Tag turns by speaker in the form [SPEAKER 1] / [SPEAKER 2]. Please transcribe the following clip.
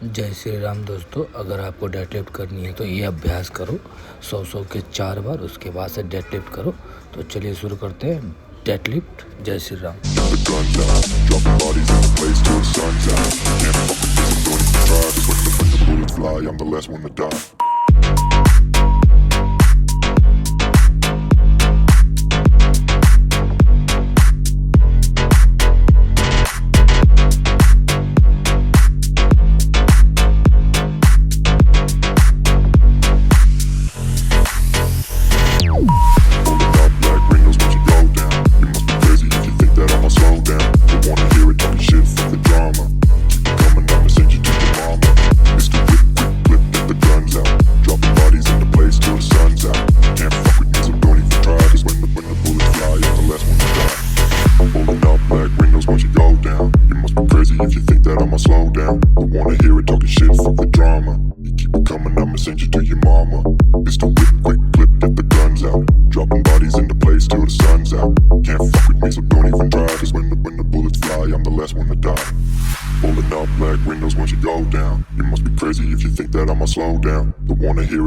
[SPEAKER 1] जय श्री राम दोस्तों, अगर आपको डेडलिफ्ट करनी है तो ये अभ्यास करो 100 के 4 बार, उसके बाद से डेडलिफ्ट करो। तो चलिए शुरू करते हैं डेडलिफ्ट। जय Shri Ram.
[SPEAKER 2] If you think that I'ma slow down, don't wanna hear it talking shit, fuck the drama. You keep it coming, I'ma send you to your mama. It's the whip, quick clip, get the guns out. Dropping bodies into place till the sun's out. Can't fuck with me, so don't even try. Cause when the bullets fly, I'm the last one to die. Pulling up black windows once you go down. You must be crazy if you think that I'ma slow down. Don't wanna hear it.